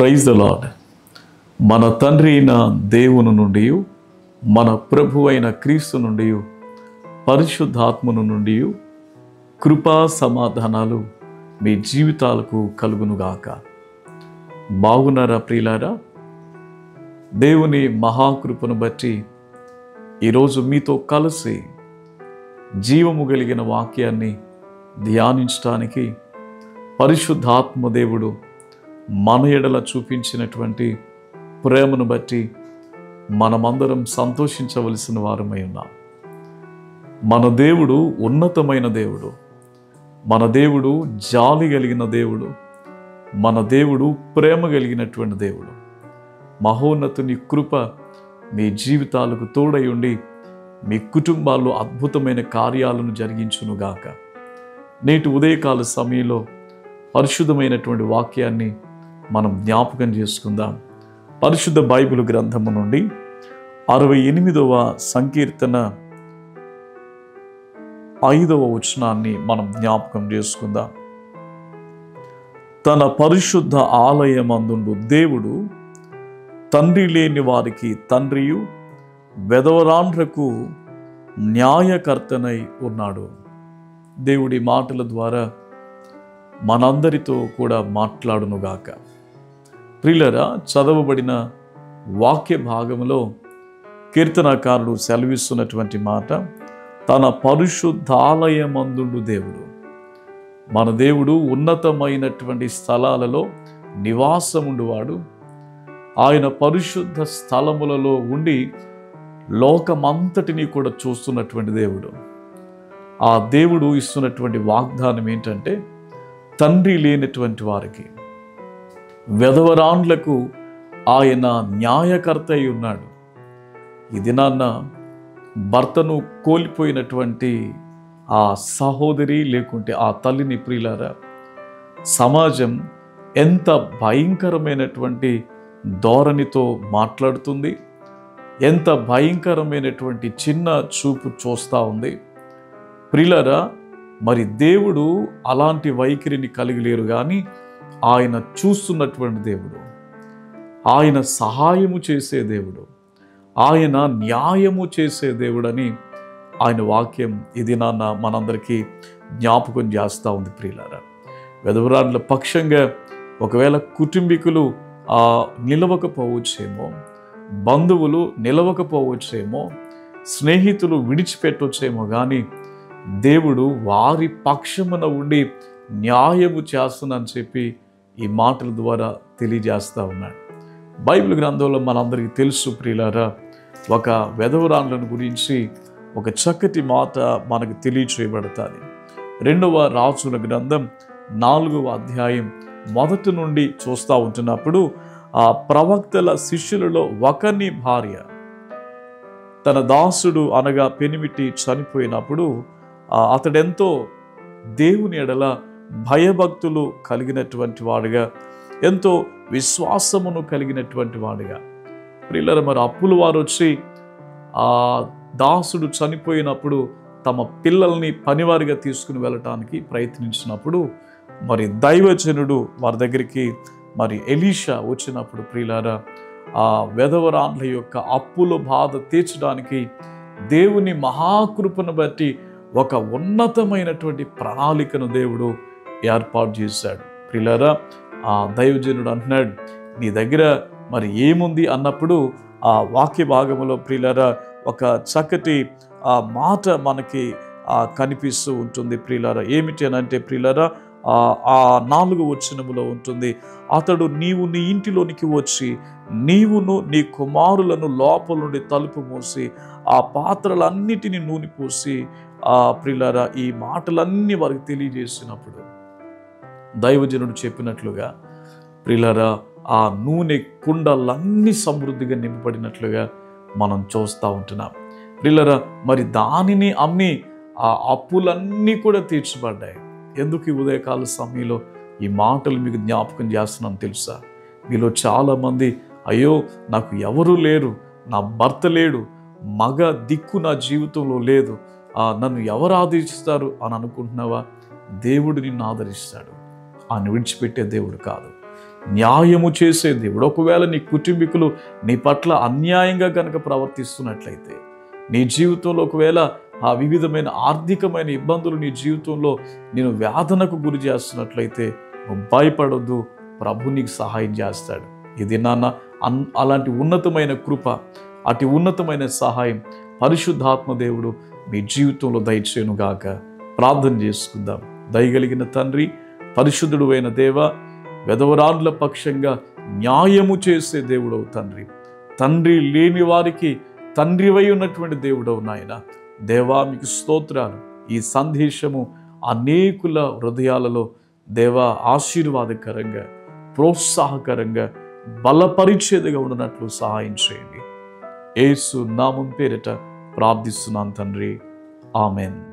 Praise the lord. మన తండ్రి అయిన దేవుని నుండి, మన ప్రభు అయిన క్రీస్తు నుండి, పరిశుద్ధాత్మను నుండి కృపా సమాధానాలు మీ జీవితాలకు కలుగునుగాక. బాగున్నారా ప్రియులారా? దేవుని మహాకృపను బట్టి ఈరోజు మీతో కలిసి జీవము కలిగిన వాక్యాన్ని ధ్యానించడానికి పరిశుద్ధాత్మ దేవుడు మన ఎడల చూపించినటువంటి ప్రేమను బట్టి మనమందరం సంతోషించవలసిన వారమై ఉన్నాం. మన దేవుడు ఉన్నతమైన దేవుడు, మన దేవుడు జాలి కలిగిన దేవుడు, మన దేవుడు ప్రేమ కలిగినటువంటి దేవుడు. మహోన్నతుని కృప మీ జీవితాలకు తోడై ఉండి మీ కుటుంబాల్లో అద్భుతమైన కార్యాలను జరిగించునుగాక. నేటి ఉదయకాల సమయంలో పరిశుద్ధమైనటువంటి వాక్యాన్ని మనం జ్ఞాపకం చేసుకుందాం. పరిశుద్ధ బైబిల్ గ్రంథము నుండి 68వ సంకీర్తన 5వ వచనాన్ని మనం జ్ఞాపకం చేసుకుందాం. తన పరిశుద్ధ ఆలయమందుండు దేవుడు తండ్రి లేని వారికి తండ్రియు వెధవరాండ్రకు న్యాయకర్తనై ఉన్నాడు. దేవుడి మాటల ద్వారా మనందరితో కూడా మాట్లాడునుగాక. ప్రియులారా, చదవబడిన వాక్య భాగంలో కీర్తనకారుడు సెలవిస్తున్నటువంటి మాట, తన పరిశుద్ధాలయమందుండు దేవుడు. మన దేవుడు ఉన్నతమైనటువంటి స్థలాలలో నివాసముండువాడు. ఆయన పరిశుద్ధ స్థలములలో ఉండి లోకమంతటిని కూడా చూస్తున్నటువంటి దేవుడు. ఆ దేవుడు ఇస్తున్నటువంటి వాగ్దానం ఏంటంటే, తండ్రి లేనటువంటి వారికి, వెధవరాండ్లకు ఆయన న్యాయకర్త అయి ఉన్నాడు. ఈ దినాన్న భర్తను కోల్పోయినటువంటి ఆ సహోదరి లేకుంటే ఆ తల్లిని, ప్రియులారా, సమాజం ఎంత భయంకరమైనటువంటి ధోరణితో మాట్లాడుతుంది, ఎంత భయంకరమైనటువంటి చిన్న చూపు చూస్తూ ఉంది. ప్రియులారా, మరి దేవుడు అలాంటి వైఖరిని కలిగి లేరు, కానీ ఆయన చూస్తున్నటువంటి దేవుడు, ఆయన సహాయము చేసే దేవుడు, ఆయన న్యాయము చేసే దేవుడని ఆయన వాక్యం ఇది నాన్న మనందరికీ జ్ఞాపకం చేస్తూ ఉంది. ప్రియులారా, వెధవరాండ్ల పక్షంగా ఒకవేళ కుటుంబీకులు నిలవకపోవచ్చేమో, బంధువులు నిలవకపోవచ్చేమో, స్నేహితులు విడిచిపెట్టవచ్చేమో, కానీ దేవుడు వారి పక్షమున ఉండి న్యాయము చేస్తున్నానని చెప్పి ఈ మాటల ద్వారా తెలియజేస్తూ ఉన్నాడు. బైబిల్ గ్రంథంలో మనందరికీ తెలుసు ప్రియులారా, ఒక వెధవరాండ్లను గురించి ఒక చక్కటి మాట మనకు తెలియచేయబడుతుంది. 2వ రాజుల గ్రంథం 4వ అధ్యాయం 1 నుండి చూస్తూ ఉంటున్నప్పుడు, ఆ ప్రవక్తల శిష్యులలో ఒకని భార్య తన దాసుడు అనగా పెనిమిటి చనిపోయినప్పుడు అతడెంతో దేవుని ఎడల భయభక్తులు కలిగినటువంటి వాడుగా, ఎంతో విశ్వాసమును కలిగినటువంటి వాడుగా. ప్రియులారా, మరి అప్పుల వారు వచ్చి ఆ దాసుడు చనిపోయినప్పుడు తమ పిల్లల్ని పనివారిగా తీసుకుని వెళ్ళటానికి ప్రయత్నించినప్పుడు, మరి దైవజనుడు వారి దగ్గరికి మరి ఎలీషా వచ్చినప్పుడు, ప్రియులారా, ఆ వెధవరాండ్ల యొక్క అప్పుల బాధ తీర్చడానికి దేవుని మహాకృపను బట్టి ఒక ఉన్నతమైనటువంటి ప్రణాళికను దేవుడు ఏర్పాటు చేశాడు. ప్రియులారా, ఆ దైవజనుడు అంటున్నాడు, నీ దగ్గర మరి ఏముంది అన్నప్పుడు ఆ వాక్య భాగంలో ప్రియులారా ఒక చక్కటి మాట మనకి కనిపిస్తూ ఉంటుంది. ప్రియులారా, ఏమిటి అని అంటే, ప్రియులారా, ఆ 4వ వచనములో ఉంటుంది, అతడు నీవు నీ ఇంటిలోనికి వచ్చి నీవును నీ కుమారులను లోపల నుండి తలుపు మూసి ఆ పాత్రలన్నిటినీ నూనె పోసి ప్రియులారా ఈ మాటలన్నీ వారికి తెలియజేసినప్పుడు దైవజనుడు చెప్పినట్లుగా ప్రియులారా ఆ నూనె కుండలన్నీ సమృద్ధిగా నింపబడినట్లుగా మనం చూస్తూ ఉంటున్నాం. ప్రియులారా, మరి దానిని అమ్మి ఆ అప్పులన్నీ కూడా తీర్చబడ్డాయి. ఎందుకు ఈ ఉదయకాల సమయంలో ఈ మాటలు మీకు జ్ఞాపకం చేస్తున్నాను తెలుసా? మీలో చాలామంది, అయ్యో నాకు ఎవరూ లేరు, నా భర్త లేడు, మగ దిక్కు నా జీవితంలో లేదు, నన్ను ఎవరు ఆదరిస్తారు అని అనుకుంటున్నావా? దేవుడు నిన్ను ఆదరిస్తాడు. ఆయన విడిచిపెట్టే దేవుడు కాదు. న్యాయము చేసే దేవుడు. ఒకవేళ నీ కుటుంబీకులు నీ పట్ల అన్యాయంగా కనుక ప్రవర్తిస్తున్నట్లయితే, నీ జీవితంలో ఒకవేళ ఆ వివిధమైన ఆర్థికమైన ఇబ్బందులు నీ జీవితంలో నేను వేదనకు గురి చేస్తున్నట్లయితే నువ్వు భయపడొద్దు, ప్రభు నీకు సహాయం చేస్తాడు. ఇది నాన్న అలాంటి ఉన్నతమైన కృప, అటు ఉన్నతమైన సహాయం పరిశుద్ధాత్మ దేవుడు మీ జీవితంలో దయచేయునుగాక. ప్రార్థన చేసుకుందాం. దయగలిగిన తండ్రి, పరిశుద్ధుడు అయిన దేవ, వెధవరాండ్ల పక్షంగా న్యాయము చేసే దేవుడవు తండ్రి, తండ్రి లేని వారికి తండ్రివై ఉన్నటువంటి దేవుడవు నాయన. దేవా మీకు స్తోత్రాలు. ఈ సందేశము అనేకుల హృదయాలలో దేవా ఆశీర్వాదకరంగా, ప్రోత్సాహకరంగా, బలపరిచేదిగా ఉండనట్లు సహాయం చేయండి. యేసు నామం పేరిట ప్రార్థిస్తున్నాను తండ్రి. ఆమెన్.